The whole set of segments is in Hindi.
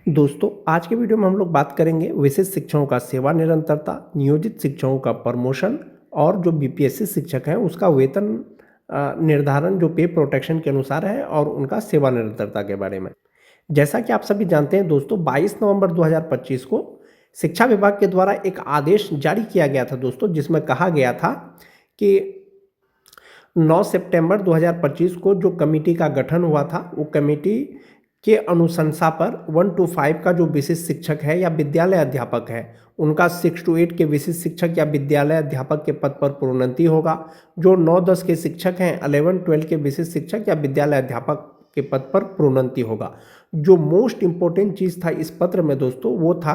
दोस्तों आज के वीडियो में हम लोग बात करेंगे विशिष्ट शिक्षकों का सेवा निरंतरता, नियोजित शिक्षकों का प्रमोशन और जो बीपीएससी शिक्षक हैं उसका वेतन निर्धारण जो पे प्रोटेक्शन के अनुसार है और उनका सेवा निरंतरता के बारे में। जैसा कि आप सभी जानते हैं दोस्तों, 22 नवंबर 2025 को शिक्षा विभाग के द्वारा एक आदेश जारी किया गया था दोस्तों, जिसमें कहा गया था कि 9 सितंबर 2025 को जो कमेटी का गठन हुआ था, वो कमेटी के अनुशंसा पर 1 to 5 का जो विशिष्ट शिक्षक है या विद्यालय अध्यापक है, उनका 6 to 8 के विशिष्ट शिक्षक या विद्यालय अध्यापक के पद पर प्रोन्नति होगा। जो 9-10 के शिक्षक हैं, 11-12 के विशिष्ट शिक्षक या विद्यालय अध्यापक के पद पर प्रोन्नति होगा। जो मोस्ट इम्पोर्टेंट चीज़ था इस पत्र में दोस्तों, वो था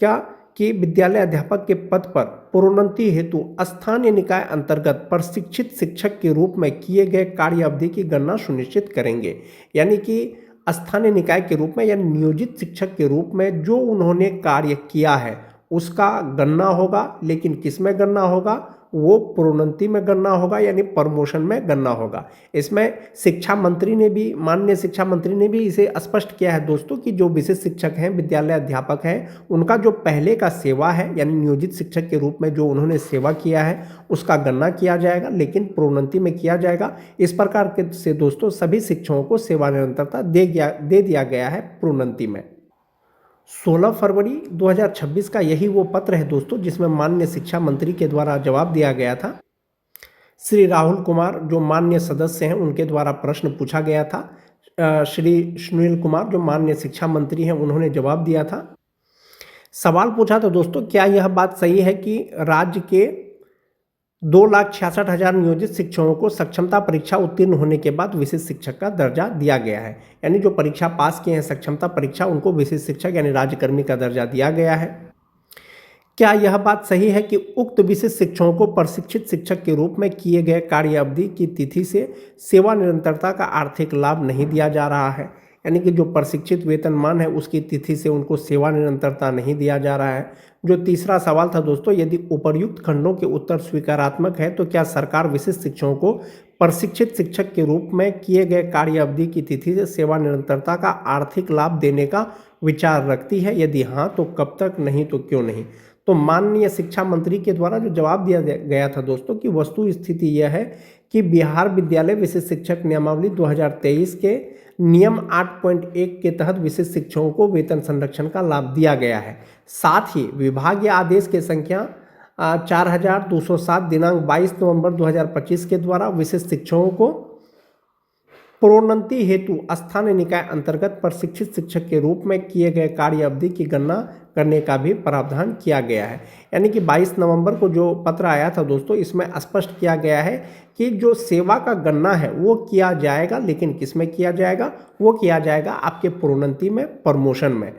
क्या कि विद्यालय अध्यापक के पद पर प्रोन्नति हेतु स्थानीय निकाय अंतर्गत प्रशिक्षित शिक्षक के रूप में किए गए कार्य अवधि की गणना सुनिश्चित करेंगे। यानी कि स्थानीय निकाय के रूप में या नियोजित शिक्षक के रूप में जो उन्होंने कार्य किया है उसका गणना होगा, लेकिन किस में गणना होगा? वो प्रोन्नति में गणना होगा, यानी प्रमोशन में गणना होगा। इसमें शिक्षा मंत्री ने भी, माननीय शिक्षा मंत्री ने भी इसे स्पष्ट किया है दोस्तों कि जो विशिष्ट शिक्षक हैं, विद्यालय अध्यापक हैं, उनका जो पहले का सेवा है यानी नियोजित शिक्षक के रूप में जो उन्होंने सेवा किया है उसका गणना किया जाएगा, लेकिन प्रोन्नति में किया जाएगा। इस प्रकार के से दोस्तों सभी शिक्षकों को सेवा निरंतरता दे दिया गया है प्रोन्नति में। 16 फरवरी 2026 का यही वो पत्र है दोस्तों, जिसमें माननीय शिक्षा मंत्री के द्वारा जवाब दिया गया था। श्री राहुल कुमार जो माननीय सदस्य हैं, उनके द्वारा प्रश्न पूछा गया था। श्री सुनील कुमार जो माननीय शिक्षा मंत्री हैं, उन्होंने जवाब दिया था। सवाल पूछा था दोस्तों, क्या यह बात सही है कि राज्य के 2,66,000 नियोजित शिक्षकों को सक्षमता परीक्षा उत्तीर्ण होने के बाद विशिष्ट शिक्षक का दर्जा दिया गया है? यानी जो परीक्षा पास किए हैं सक्षमता परीक्षा, उनको विशिष्ट शिक्षक यानी राज्यकर्मी का दर्जा दिया गया है। क्या यह बात सही है कि उक्त विशिष्ट शिक्षकों को प्रशिक्षित शिक्षक के रूप में किए गए कार्य अवधि की तिथि से सेवा निरंतरता का आर्थिक लाभ नहीं दिया जा रहा है? यानी कि जो प्रशिक्षित वेतनमान है उसकी तिथि से उनको सेवा निरंतरता नहीं दिया जा रहा है। जो तीसरा सवाल था दोस्तों, यदि उपर्युक्त खंडों के उत्तर स्वीकारात्मक है तो क्या सरकार विशिष्ट शिक्षकों को प्रशिक्षित शिक्षक के रूप में किए गए कार्य अवधि की तिथि से सेवा निरंतरता का आर्थिक लाभ देने का विचार रखती है? यदि हाँ तो कब तक, नहीं तो क्यों नहीं? तो माननीय शिक्षा मंत्री के द्वारा जो जवाब दिया गया था दोस्तों कि वस्तु स्थिति यह है कि बिहार विद्यालय विशिष्ट शिक्षक नियमावली 2023 के नियम 8.1 के तहत विशिष्ट शिक्षकों को वेतन संरक्षण का लाभ दिया गया है। साथ ही विभागीय आदेश के संख्या 4207 दिनांक 22 नवंबर 2025 के द्वारा विशिष्ट शिक्षकों को प्रोन्नति हेतु स्थानीय निकाय अंतर्गत प्रशिक्षित शिक्षक के रूप में किए गए कार्य अवधि की गणना करने का भी प्रावधान किया गया है। यानी कि 22 नवंबर को जो पत्र आया था दोस्तों, इसमें स्पष्ट किया गया है कि जो सेवा का गणना है वो किया जाएगा, लेकिन किस में किया जाएगा? वो किया जाएगा आपके प्रोन्नति में, प्रमोशन में।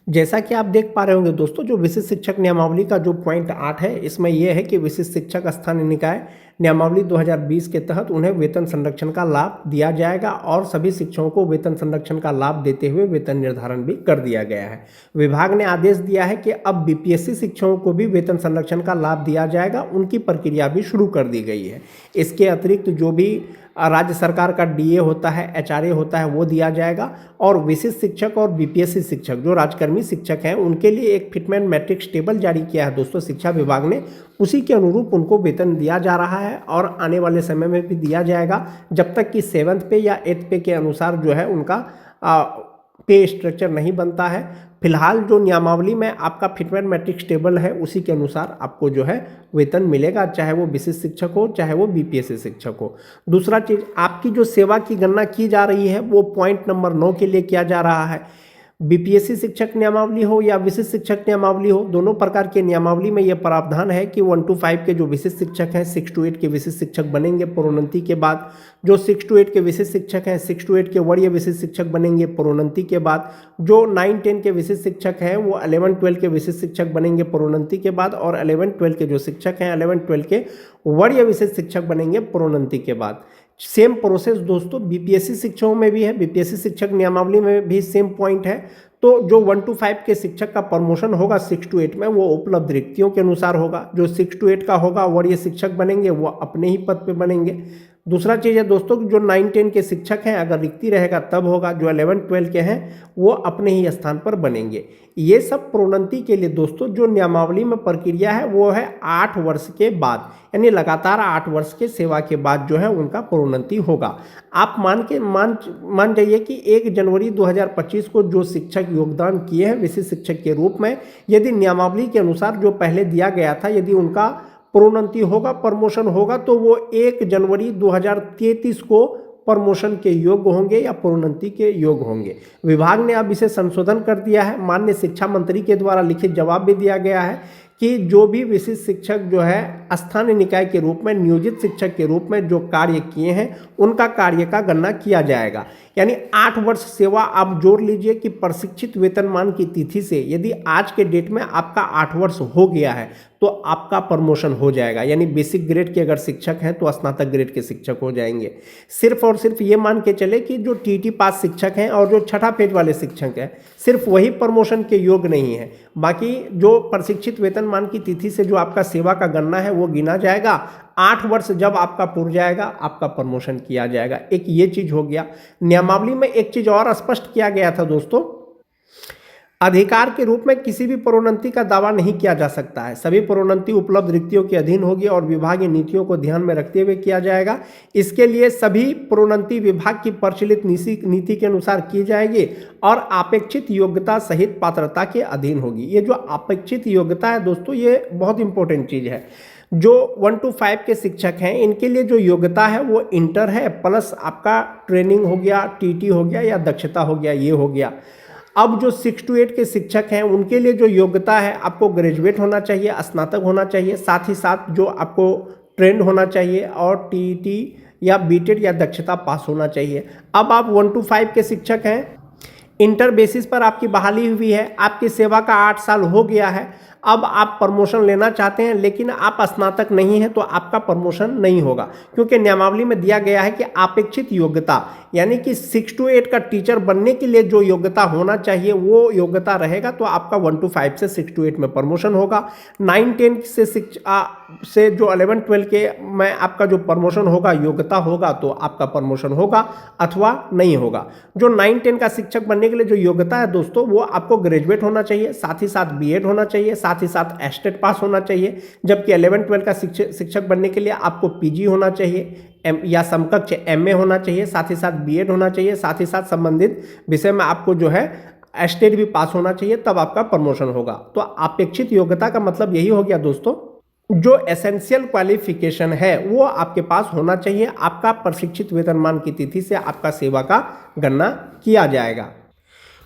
जैसा कि आप देख पा रहे होंगे दोस्तों, जो विशिष्ट शिक्षक नियमावली का जो पॉइंट 8 है, इसमें यह है कि विशिष्ट शिक्षक स्थानीय निकाय नियमावली 2020 के तहत उन्हें वेतन संरक्षण का लाभ दिया जाएगा और सभी शिक्षकों को वेतन संरक्षण का लाभ देते हुए वेतन निर्धारण भी कर दिया गया है। विभाग ने आदेश दिया है कि अब बीपीएससी शिक्षकों को भी वेतन संरक्षण का लाभ दिया जाएगा, उनकी प्रक्रिया भी शुरू कर दी गई है। इसके अतिरिक्त जो भी राज्य सरकार का डीए होता है, एचआरए होता है, वो दिया जाएगा। और विशिष्ट शिक्षक और बीपीएससी शिक्षक जो राजकर्मी शिक्षक हैं, उनके लिए एक फिटमेंट मैट्रिक्स टेबल जारी किया है दोस्तों शिक्षा विभाग ने। उसी के अनुरूप उनको वेतन दिया जा रहा है और आने वाले समय में भी दिया जाएगा, जब तक कि 7th पे या 8th पे के अनुसार जो है उनका पे स्ट्रक्चर नहीं बनता है। फिलहाल जो नियमावली में आपका फिटमेंट मैट्रिक्स टेबल है, उसी के अनुसार आपको जो है वेतन मिलेगा, चाहे वो विशिष्ट शिक्षक हो, चाहे वो बीपीएससी शिक्षक हो। दूसरा चीज़, आपकी जो सेवा की गणना की जा रही है वो पॉइंट नंबर 9 के लिए किया जा रहा है। बीपीएससी शिक्षक नियमावली हो या विशिष्ट शिक्षक नियमावली हो, दोनों प्रकार के नियमावली में यह प्रावधान है कि 1 to 5 के जो विशिष्ट शिक्षक हैं 6 to 8 के विशिष्ट शिक्षक बनेंगे प्रोन्नति के बाद। जो 6 to 8 के विशिष्ट शिक्षक हैं 6 to 8 के वरीय विशिष्ट शिक्षक बनेंगे प्रोन्नति के बाद। जो 9-10 के विशिष्ट शिक्षक हैं वो 11-12 के विशिष्ट शिक्षक बनेंगे प्रोन्नति के बाद। और 11-12 के जो शिक्षक हैं 11-12 के वरीय विशिष्ट शिक्षक बनेंगे प्रोन्नति के बाद। सेम प्रोसेस दोस्तों बीपीएससी शिक्षकों में भी है, बीपीएससी शिक्षक नियमावली में भी सेम पॉइंट है। तो जो 1 to 5 के शिक्षक का प्रमोशन होगा 6 to 8 में, वो उपलब्ध रिक्तियों के अनुसार होगा। जो 6 to 8 का होगा वरीय शिक्षक बनेंगे, वो अपने ही पद पे बनेंगे। दूसरा चीज़ है दोस्तों कि जो 9-10 के शिक्षक हैं अगर रिक्ति रहेगा तब होगा, जो 11-12 के हैं वो अपने ही स्थान पर बनेंगे। ये सब प्रोन्नति के लिए दोस्तों जो नियमावली में प्रक्रिया है वो है 8 वर्ष के बाद, यानी लगातार 8 वर्ष के सेवा के बाद जो है उनका प्रोन्नति होगा। आप मान जाइए कि 1 जनवरी 2025 को जो शिक्षक योगदान किए हैं विशिष्ट शिक्षक के रूप में, यदि नियमावली के अनुसार जो पहले दिया गया था यदि उनका प्रोन्नति होगा, प्रमोशन होगा, तो वो 1 जनवरी 2033 को प्रमोशन के योग्य होंगे या प्रोन्नति के योग्य होंगे। विभाग ने अब इसे संशोधन कर दिया है। माननीय शिक्षा मंत्री के द्वारा लिखित जवाब भी दिया गया है कि जो भी विशिष्ट शिक्षक जो है स्थानीय निकाय के रूप में नियोजित शिक्षक के रूप में जो कार्य किए हैं उनका कार्य का गणना किया जाएगा। यानी 8 वर्ष सेवा आप जोड़ लीजिए कि प्रशिक्षित वेतनमान की तिथि से यदि आज के डेट में आपका 8 वर्ष हो गया है तो आपका प्रमोशन हो जाएगा। यानी बेसिक ग्रेड के अगर शिक्षक हैं तो स्नातक ग्रेड के शिक्षक हो जाएंगे। सिर्फ और सिर्फ ये मान के चले कि जो टीटी पास शिक्षक हैं और जो छठा पेज वाले शिक्षक हैं सिर्फ वही प्रमोशन के योग्य नहीं है, बाकी जो प्रशिक्षित वेतनमान की तिथि से जो आपका सेवा का गणना है वो गिना जाएगा। 8 वर्ष जब आपका पूर जाएगा आपका प्रमोशन किया जाएगा। एक ये चीज हो गया। नियमावली में एक चीज और स्पष्ट किया गया था दोस्तों, अधिकार के रूप में किसी भी प्रोन्नति का दावा नहीं किया जा सकता है। सभी प्रोन्नति उपलब्ध रिक्तियों के अधीन होगी और विभागीय नीतियों को ध्यान में रखते हुए किया जाएगा। इसके लिए सभी प्रोन्नति विभाग की प्रचलित नीति के अनुसार की जाएगी और अपेक्षित योग्यता सहित पात्रता के अधीन होगी। ये जो अपेक्षित योग्यता है दोस्तों ये बहुत इंपॉर्टेंट चीज है। जो 1 to 5 के शिक्षक हैं इनके लिए जो योग्यता है वो इंटर है प्लस आपका ट्रेनिंग हो गया, टीटी हो गया या दक्षता हो गया, ये हो गया। अब जो 6 to 8 के शिक्षक हैं उनके लिए जो योग्यता है आपको ग्रेजुएट होना चाहिए, स्नातक होना चाहिए, साथ ही साथ जो आपको ट्रेंड होना चाहिए और टीटी या बीटेड या दक्षता पास होना चाहिए। अब आप 1 to 5 के शिक्षक हैं, इंटर बेसिस पर आपकी बहाली हुई है, आपकी सेवा का 8 साल हो गया है, अब आप प्रमोशन लेना चाहते हैं लेकिन आप स्नातक नहीं हैं तो आपका प्रमोशन नहीं होगा, क्योंकि नियमावली में दिया गया है कि अपेक्षित योग्यता यानी कि 6 to 8 का टीचर बनने के लिए जो योग्यता होना चाहिए वो योग्यता रहेगा तो आपका 1 to 5 से 6 to 8 में प्रमोशन होगा। 9-10 से जो 11-12 के में आपका जो प्रमोशन होगा योग्यता होगा तो आपका प्रमोशन होगा अथवा नहीं होगा। जो 9-10 का शिक्षक बनने के लिए जो योग्यता है दोस्तों वो आपको ग्रेजुएट होना चाहिए, साथ ही साथ बीएड होना चाहिए, साथ ही साथ एस्टेट पास होना चाहिए। जबकि 11-12 का शिक्षक बनने के लिए आपको पीजी होना चाहिए या समकक्ष एमए होना चाहिए, साथ ही साथ बीएड होना चाहिए, साथ ही साथ संबंधित विषय में आपको जो है एस्टेट भी पास होना चाहिए, तब आपका प्रमोशन होगा। तो अपेक्षित योग्यता का मतलब यही हो गया दोस्तों, जो एसेंशियल क्वालिफिकेशन है वो आपके पास होना चाहिए। आपका प्रशिक्षित वेतनमान की तिथि से आपका सेवा का गणना किया जाएगा।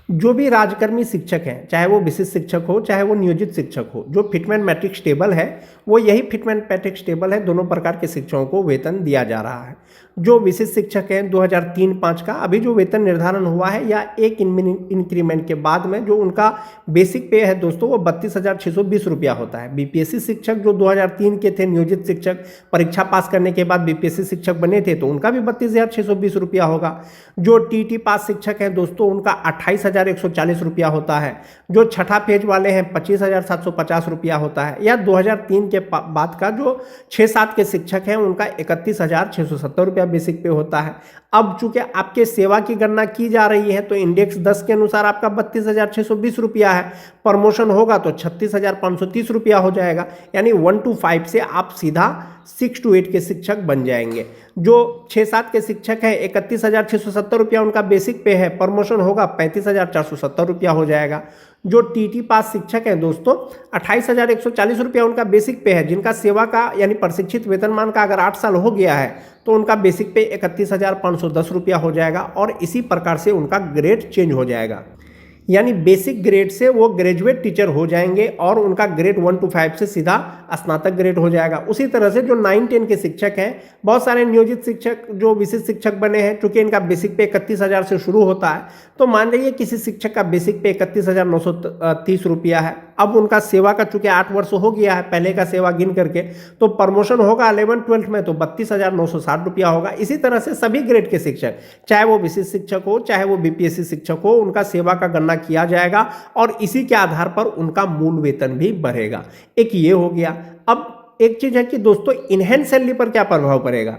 जो भी राजकर्मी शिक्षक हैं, चाहे वो विशिष्ट शिक्षक हो चाहे वो नियोजित शिक्षक हो, जो फिटमेंट मैट्रिक्स टेबल है वो यही फिटमेंट मैट्रिक्स टेबल है, दोनों प्रकार के शिक्षकों को वेतन दिया जा रहा है। जो विशिष्ट शिक्षक हैं 2003-05 का अभी जो वेतन निर्धारण हुआ है या एक इंक्रीमेंट के बाद में जो उनका बेसिक पे है दोस्तों वो 32,620 रुपया होता है। बीपीएससी शिक्षक जो 2003 के थे, नियोजित शिक्षक परीक्षा पास करने के बाद बीपीएससी शिक्षक बने थे तो उनका भी 32,620 रुपया होगा। जो टीटी पास शिक्षक हैं दोस्तों उनका 28,140 रुपया होता है। जो छठा पेज वाले हैं 25,750 रुपया होता है। या 2003 के बाद का जो 6-7 के शिक्षक हैं उनका 31,670 रुपया बेसिक पे होता है। अब चूंकि आपके सेवा की गणना की जा रही है तो इंडेक्स 10 के अनुसार आपका 32,620 रुपया है, प्रमोशन होगा तो 36,530 रुपया हो जाएगा। यानी 1 to 5 से आप सीधा 6 to 8 के शिक्षक बन जाएंगे। जो 6-7 के शिक्षक हैं 31,670 रुपया उनका बेसिक पे है, प्रमोशन होगा 35,470 रुपया हो जाएगा। जो टीटी पास शिक्षक हैं दोस्तों 28,140 रुपया उनका बेसिक पे है, जिनका सेवा का यानी प्रशिक्षित वेतनमान का अगर 8 साल हो गया है तो उनका बेसिक पे 31,510 रुपया हो जाएगा और इसी प्रकार से उनका ग्रेड चेंज हो जाएगा। यानी बेसिक ग्रेड से वो ग्रेजुएट टीचर हो जाएंगे और उनका ग्रेड 1 to 5 से सीधा स्नातक ग्रेड हो जाएगा। उसी तरह से जो 9-10 के शिक्षक हैं, बहुत सारे नियोजित शिक्षक जो विशिष्ट शिक्षक बने हैं, चूंकि इनका बेसिक पे 31,000 से शुरू होता है तो मान लीजिए किसी शिक्षक का बेसिक पे 31,930 रुपया है। अब उनका सेवा का चूंकि 8 वर्ष हो गया है पहले का सेवा गिन करके, तो प्रमोशन होगा 11-12 में तो 32,960 रुपया होगा। इसी तरह से सभी ग्रेड के शिक्षक, चाहे वो विशिष्ट शिक्षक हो चाहे वो बीपीएससी शिक्षक हो, उनका सेवा का गणना किया जाएगा और इसी के आधार पर उनका मूल वेतन भी बढ़ेगा। एक ये हो गया। अब एक चीज है कि दोस्तों इनहेंस सैलरी पर क्या प्रभाव पड़ेगा।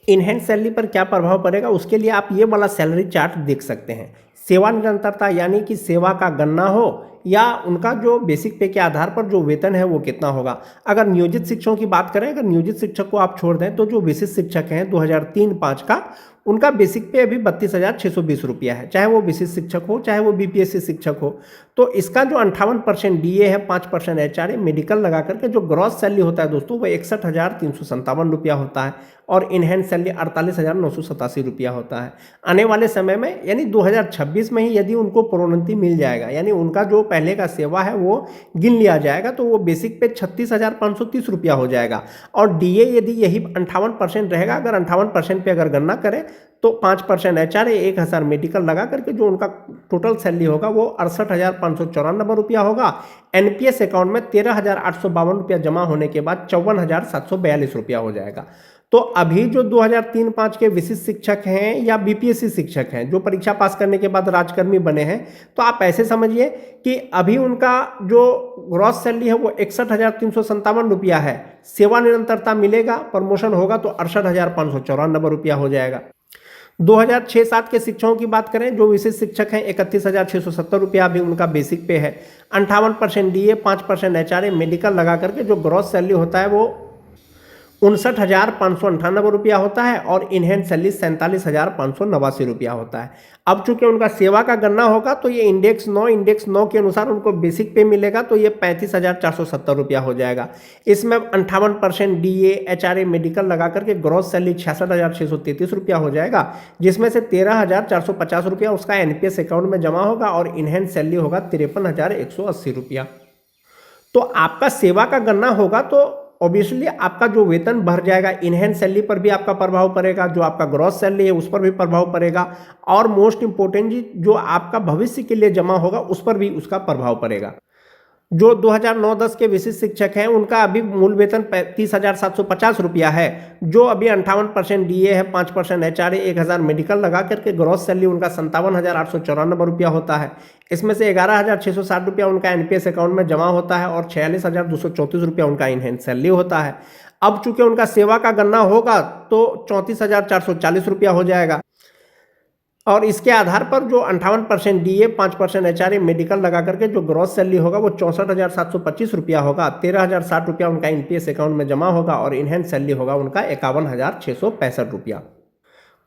इनहैंस सैलरी पर क्या प्रभाव पड़ेगा, उसके लिए आप ये वाला सैलरी चार्ट देख सकते हैं। सेवा निरंतरता यानी कि सेवा का गणना हो या उनका जो बेसिक पे के आधार पर जो वेतन है वो कितना होगा। अगर नियोजित शिक्षकों की बात करें, अगर नियोजित शिक्षक को आप छोड़ दें तो जो विशिष्ट शिक्षक हैं 2003-05 का, उनका बेसिक पे अभी 32,620 रुपया है, चाहे वो विशिष्ट शिक्षक हो चाहे वो बीपीएससी शिक्षक हो। तो इसका जो 58% डीए है, 5% एचआरए मेडिकल लगा करके जो ग्रॉस सैलरी होता है दोस्तों वो 61,357 रुपया होता है और इनहैंस सैलरी 48,987 रुपया होता है। आने वाले समय में यानी 2026 में ही यदि उनको प्रोन्नति मिल जाएगा, यानी उनका जो पहले का सेवा है वो गिन लिया जाएगा, तो वो बेसिक पे 36,530 रुपया हो जाएगा और डीए यदि यही 58% रहेगा, अगर 58% पे अगर गणना करें तो 5% एचआरए, 1,000 मेडिकल लगा करके जो उनका टोटल सैलरी होगा वो 68,594 रुपया होगा। एनपीएस अकाउंट में 13,852 रुपया जमा होने के बाद 54,742 रुपया हो जाएगा। तो अभी जो 2003-05 के विशिष्ट शिक्षक हैं या बीपीएससी शिक्षक हैं जो परीक्षा पास करने के बाद राजकर्मी बने हैं, तो आप ऐसे समझिए कि अभी उनका जो ग्रॉस सैलरी है वो 61,357 रुपया है। सेवा निरंतरता मिलेगा, प्रमोशन होगा तो 68,594 रुपया हो जाएगा। 2006-07 के शिक्षकों की बात करें, जो विशिष्ट शिक्षक हैं 31,670 रुपया अभी उनका बेसिक पे है। 58% डीए, 5% एचआरए मेडिकल लगा करके जो ग्रॉस सैलरी होता है वो 59,598 रुपया होता है और इनहैंस सैलरी 47,589 रुपया होता है। अब चूंकि उनका सेवा का गणना होगा तो ये इंडेक्स 9 के अनुसार उनको बेसिक पे मिलेगा, तो ये 35,470 रुपया हो जाएगा। इसमें 58% डीए एचआरए मेडिकल लगा करके ग्रॉस सैलरी 66,633 रुपया हो जाएगा, जिसमें से 13,450 रुपया उसका एनपीएस अकाउंट में जमा होगा और इनहैंस सैलरी होगा 53,180 रुपया। तो आपका सेवा का गणना होगा तो ऑब्वियसली आपका जो वेतन बढ़ जाएगा, इनहैंस सैलरी पर भी आपका प्रभाव पड़ेगा, जो आपका ग्रॉस सैलरी है उस पर भी प्रभाव पड़ेगा और मोस्ट इंपॉर्टेंटली जो आपका भविष्य के लिए जमा होगा उस पर भी उसका प्रभाव पड़ेगा। जो 2009-10 के विशिष्ट शिक्षक हैं उनका अभी मूल वेतन 30,750 रुपया है, जो अभी 58% डीए है, 5% एचआरए, 1,000 मेडिकल लगा करके ग्रॉस सैलरी उनका 57,894 रुपया होता है। इसमें से 11,660 रुपया उनका एनपीएस अकाउंट में जमा होता है और 46,234 रुपया उनका इनहैंस सैलरी होता है। अब चूंकि उनका सेवा का गणना होगा तो 34,440 रुपया हो जाएगा और इसके आधार पर जो 58% डीए, 5% एचआरए मेडिकल लगा करके जो ग्रॉस सैलरी होगा वो 64,725 रुपया होगा। 13,060 रुपया उनका एनपीएस अकाउंट में जमा होगा और इनहैंस सैलरी होगा उनका 51,665 रुपया।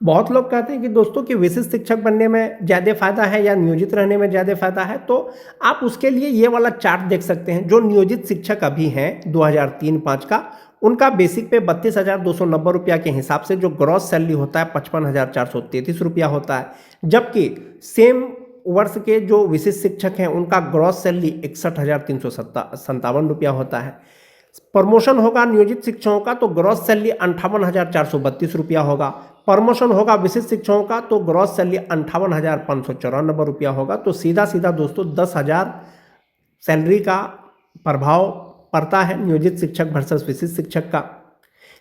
बहुत लोग कहते हैं कि दोस्तों कि विशिष्ट शिक्षक बनने में ज़्यादा फायदा है या नियोजित रहने में ज़्यादा फायदा है, तो आप उसके लिए ये वाला चार्ट देख सकते हैं। जो नियोजित शिक्षक अभी हैं 2003-05 का, उनका बेसिक पे 32,290 रुपया के हिसाब से जो ग्रॉस सैलरी होता है 55,433 रुपया होता है, जबकि सेम वर्ष के जो विशिष्ट शिक्षक हैं उनका ग्रॉस सैलरी 61,357 रुपया होता है। प्रमोशन होगा नियोजित शिक्षकों का तो ग्रॉस सैलरी 58,432 रुपया होगा। प्रमोशन होगा विशिष्ट शिक्षकों का तो ग्रॉस सैलरी 58,594 रुपया होगा। तो सीधा सीधा दोस्तों 10,000 सैलरी का प्रभाव पड़ता है नियोजित शिक्षक वर्सेस विशिष्ट शिक्षक का।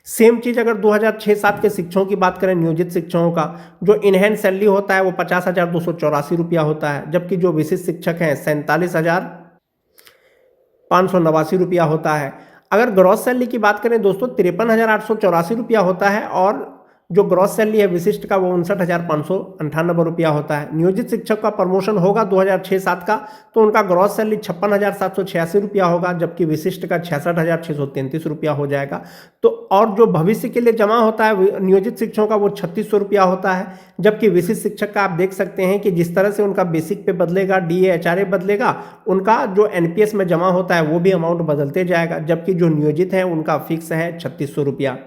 सेम चीज़ अगर 2006-07 के शिक्षकों की बात करें, नियोजित शिक्षकों का जो इनहैंस सैलरी होता है वो 50,284 रुपया होता है, जबकि जो विशिष्ट शिक्षक हैं 47,589 रुपया होता है। अगर ग्रॉस सैलरी की बात करें दोस्तों 53,884 रुपया होता है और जो ग्रॉस सैलरी है विशिष्ट का वो 59,598 रुपया होता है। नियोजित शिक्षक का प्रमोशन होगा 2006-07 का तो उनका ग्रॉस सैलरी 56,786 रुपया होगा, जबकि विशिष्ट का 66,633 रुपया हो जाएगा। तो और जो भविष्य के लिए जमा होता है नियोजित शिक्षकों का वो 3,600 रुपया होता है, जबकि विशिष्ट शिक्षक का आप देख सकते हैं कि जिस तरह से उनका बेसिक पे बदलेगा, डीए एचआरए बदलेगा, उनका जो एनपीएस में जमा होता है वो भी अमाउंट बदलते जाएगा, जबकि जो नियोजित है उनका फिक्स है 3,600 रुपया।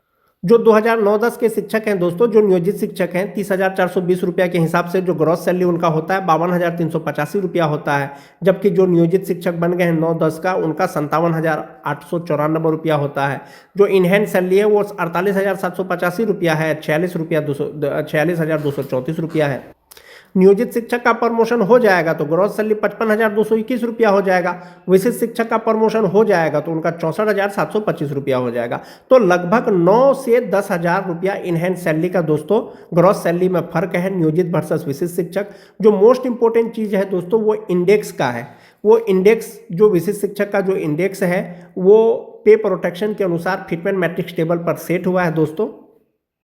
जो 2009-10 के शिक्षक हैं दोस्तों, जो नियोजित शिक्षक हैं 30,420 रुपया के हिसाब से जो ग्रॉस सैलरी उनका होता है 52,385 रुपया होता है, जबकि जो नियोजित शिक्षक बन गए हैं 9-10 का उनका 57,894 रुपया होता है। जो इनहैंस सैलरी है वो 48,785 रुपया है, 46,234 रुपया है। नियोजित शिक्षक का प्रमोशन हो जाएगा तो ग्रॉस सैलरी 55,221 रुपया हो जाएगा। विशिष्ट शिक्षक का प्रमोशन हो जाएगा तो उनका 64,725 रुपया हो जाएगा। तो लगभग 9 से 10,000 रुपया इनहैंस सैलरी का दोस्तों ग्रॉस सैलरी में फर्क है नियोजित वर्सेस विशिष्ट शिक्षक। जो मोस्ट इंपॉर्टेंट चीज़ है दोस्तों वो इंडेक्स का है। वो इंडेक्स जो विशिष्ट शिक्षक का जो इंडेक्स है वो पे प्रोटेक्शन के अनुसार फिटमेंट मैट्रिक्स टेबल पर सेट हुआ है दोस्तों।